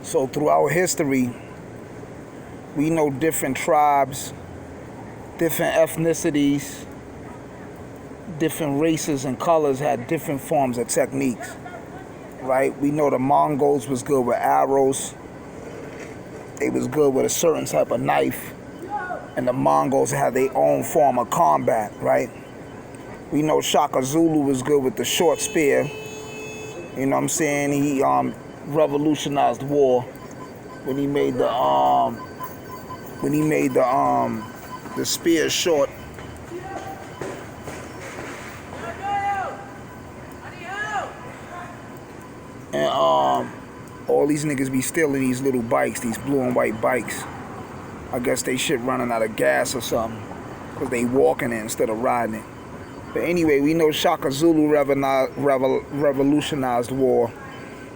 So throughout history, we know different tribes, different ethnicities, different races and colors had different forms of techniques, right? We know the Mongols was good with arrows. They was good with a certain type of knife. And the Mongols had their own form of combat, right? We know Shaka Zulu was good with the short spear. You know what I'm saying? He revolutionized war when he made the spear short. And all these niggas be stealing these little bikes, these blue and white bikes. I guess they shit running out of gas or something, because they walking it instead of riding it. But anyway, we know Shaka Zulu revolutionized war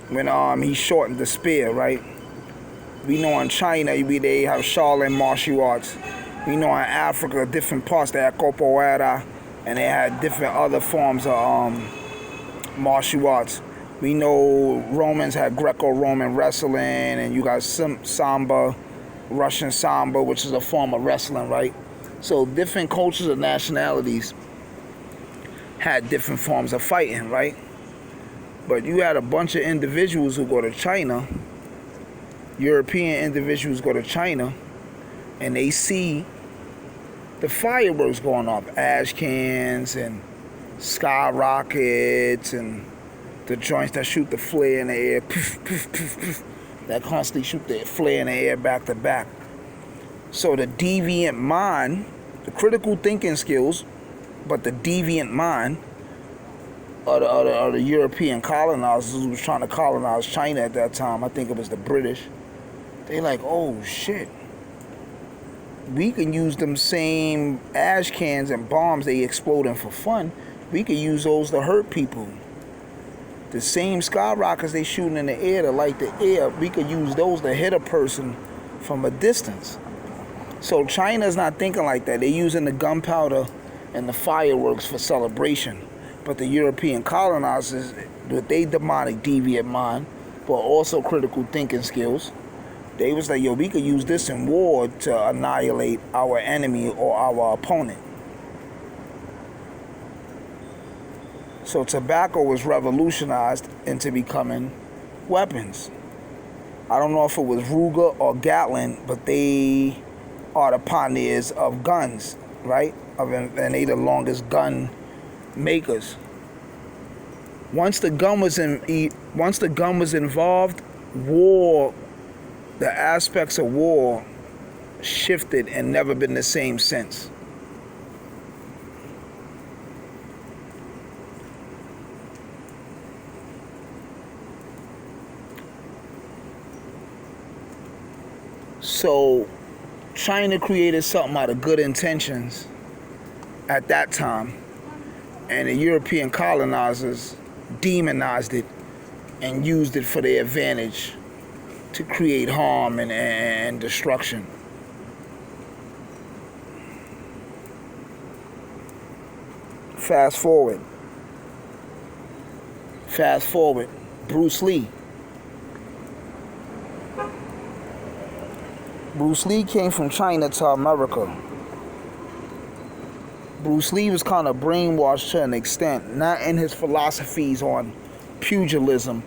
when he shortened the spear, right? We know in China they have Shaolin martial arts. We know in Africa, different parts they had capoeira, and they had different other forms of martial arts. We know Romans had Greco-Roman wrestling, and you got Samba, Russian Samba, which is a form of wrestling, right? So different cultures and nationalities had different forms of fighting, right? But you had a bunch of individuals who go to China, European individuals go to China, and they see the fireworks going off, ash cans and skyrockets and the joints that shoot the flare in the air, poof, poof, poof, poof, that constantly shoot the flare in the air back to back. So the deviant mind, the critical thinking skills, but the deviant mind of the European colonizers who was trying to colonize China at that time, I think it was the British, they like, oh shit, we can use them same ash cans and bombs they exploding for fun, we can use those to hurt people. The same skyrockets they shooting in the air to light the air, we could use those to hit a person from a distance. So China's not thinking like that. They're using the gunpowder and the fireworks for celebration. But the European colonizers, with their demonic deviant mind, but also critical thinking skills, they was like, yo, we could use this in war to annihilate our enemy or our opponent. So tobacco was revolutionized into becoming weapons. I don't know if it was Ruger or Gatlin, but they are the pioneers of guns, right? And they the longest gun makers. Once the gun was involved, war, the aspects of war shifted and never been the same since. So China created something out of good intentions at that time, and the European colonizers demonized it and used it for their advantage to create harm and destruction. Fast forward, Bruce Lee. Bruce Lee came from China to America. Bruce Lee was kind of brainwashed to an extent, not in his philosophies on pugilism,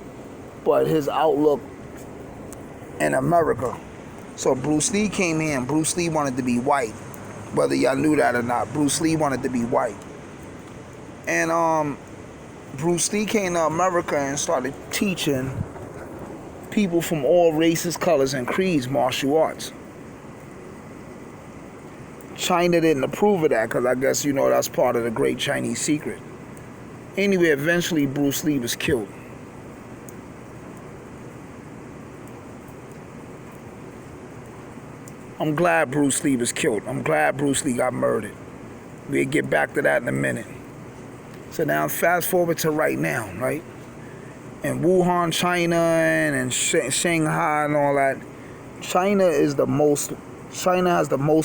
but his outlook in America. So Bruce Lee came here, and Bruce Lee wanted to be white. Whether y'all knew that or not, Bruce Lee wanted to be white. And Bruce Lee came to America and started teaching people from all races, colors, and creeds martial arts. China didn't approve of that because I guess, you know, that's part of the great Chinese secret. Anyway, eventually Bruce Lee was killed. I'm glad Bruce Lee was killed. I'm glad Bruce Lee got murdered. We'll get back to that in a minute. So now fast forward to right now, right? In Wuhan, China, and Shanghai and all that, China has the most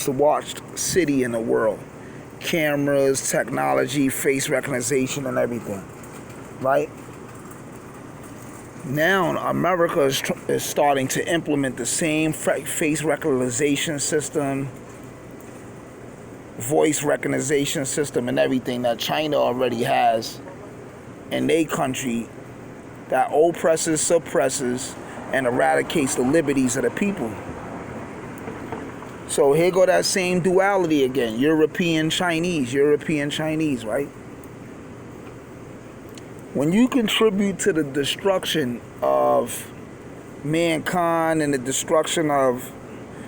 watched city in the world. Cameras, technology, face recognition, and everything, right? Now America is starting to implement the same face recognition system, voice recognition system, and everything that China already has in their country, that oppresses, suppresses, and eradicates the liberties of the people. So here go that same duality again. European Chinese, right? When you contribute to the destruction of mankind and the destruction of,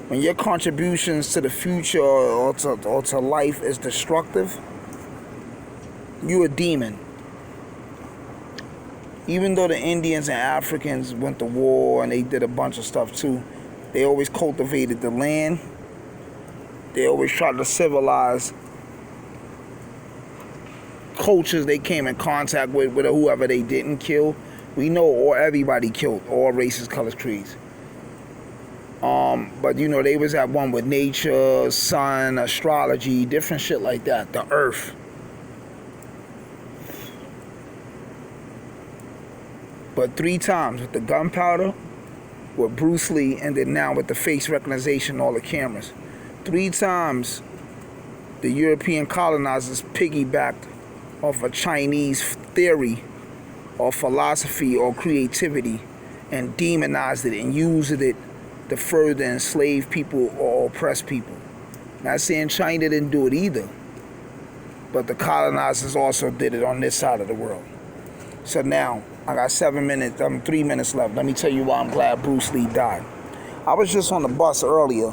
when your contributions to the future or to life is destructive, you a demon. Even though the Indians and Africans went to war and they did a bunch of stuff too, they always cultivated the land. They always tried to civilize cultures they came in contact with whoever they didn't kill. We know everybody killed, all races, colors, creeds. But you know, they was at one with nature, sun, astrology, different shit like that, the earth. But 3 times with the gunpowder, with Bruce Lee, and then now with the face recognition, all the cameras. 3 times the European colonizers piggybacked off a Chinese theory or philosophy or creativity and demonized it and used it to further enslave people or oppress people. Not saying China didn't do it either, but the colonizers also did it on this side of the world. So now, I got 3 minutes left. Let me tell you why I'm glad Bruce Lee died. I was just on the bus earlier,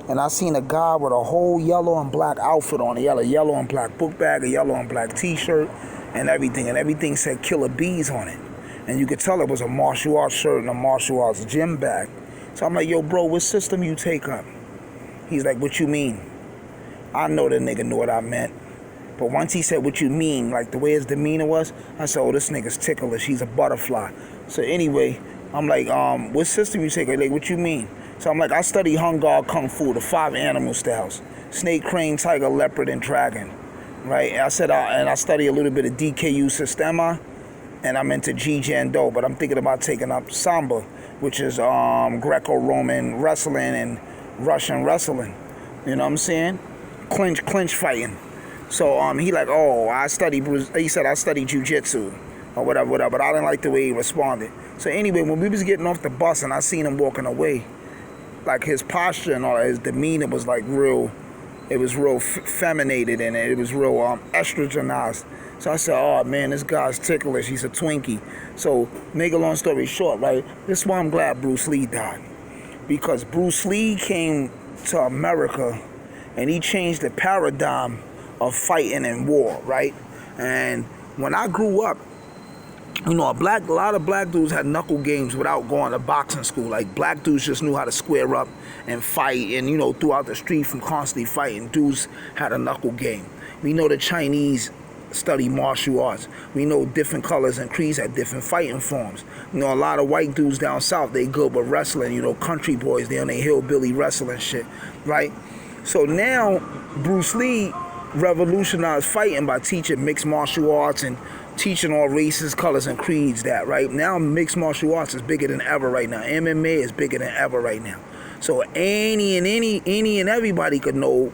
and I seen a guy with a whole yellow and black outfit on, a yellow and black book bag, a yellow and black t-shirt, and everything said Killer Bees on it. And you could tell it was a martial arts shirt and a martial arts gym bag. So I'm like, yo, bro, what system you take up? He's like, what you mean? I know the nigga knew what I meant. But once he said, what you mean, like the way his demeanor was, I said, oh, this nigga's ticklish. He's a butterfly. So anyway, I'm like, what system you take? Like, what you mean? So I'm like, I study Hung Gar Kung Fu, the 5 animal styles. Snake, crane, tiger, leopard, and dragon. Right? And I said, and I study a little bit of DKU Sistema, and I'm into Ji-Jan-Do, but I'm thinking about taking up Samba, which is Greco-Roman wrestling and Russian wrestling. You know what I'm saying? Clinch fighting. So he like, oh, he said I study jiu-jitsu or whatever, but I didn't like the way he responded. So anyway, when we was getting off the bus and I seen him walking away, like his posture and all his demeanor was like real, it was real feminated and it was real estrogenized. So I said, oh man, this guy's ticklish, he's a Twinkie. So make a long story short, right, this is why I'm glad Bruce Lee died. Because Bruce Lee came to America and he changed the paradigm of fighting and war, right? And when I grew up, you know, a lot of black dudes had knuckle games without going to boxing school. Like, black dudes just knew how to square up and fight, and, you know, throughout the street from constantly fighting, dudes had a knuckle game. We know the Chinese study martial arts. We know different colors and creeds have different fighting forms. You know, a lot of white dudes down south, they good with wrestling, you know, country boys, they on their hillbilly wrestling shit, right? So now, Bruce Lee revolutionized fighting by teaching mixed martial arts and teaching all races, colors, and creeds that, right? Now mixed martial arts is bigger than ever right now. MMA is bigger than ever right now. So any and everybody could know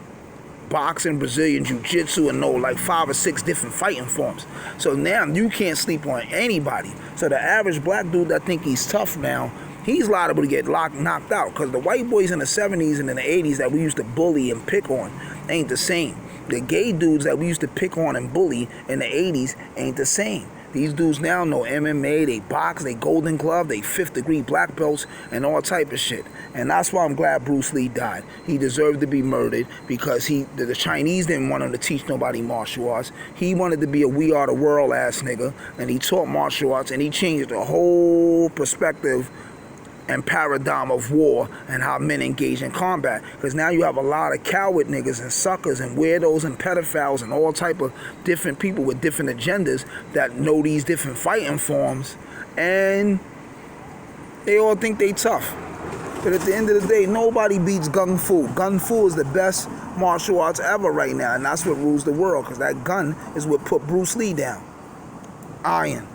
boxing, Brazilian jiu-jitsu, and know like 5 or 6 different fighting forms. So now you can't sleep on anybody. So the average black dude that think he's tough now, he's liable to get knocked out, because the white boys in the 70s and in the 80s that we used to bully and pick on ain't the same. The gay dudes that we used to pick on and bully in the 80s ain't the same. These dudes now know MMA, they box, they golden glove, they 5th degree black belts, and all type of shit. And that's why I'm glad Bruce Lee died. He deserved to be murdered because the Chinese didn't want him to teach nobody martial arts. He wanted to be a We Are the World ass nigga, and he taught martial arts, and he changed the whole perspective and paradigm of war and how men engage in combat. Because now you have a lot of coward niggas and suckers and weirdos and pedophiles and all type of different people with different agendas that know these different fighting forms, and they all think they tough. But at the end of the day, nobody beats Gun Fu. Gun Fu is the best martial arts ever right now, and that's what rules the world, because that gun is what put Bruce Lee down. Iron.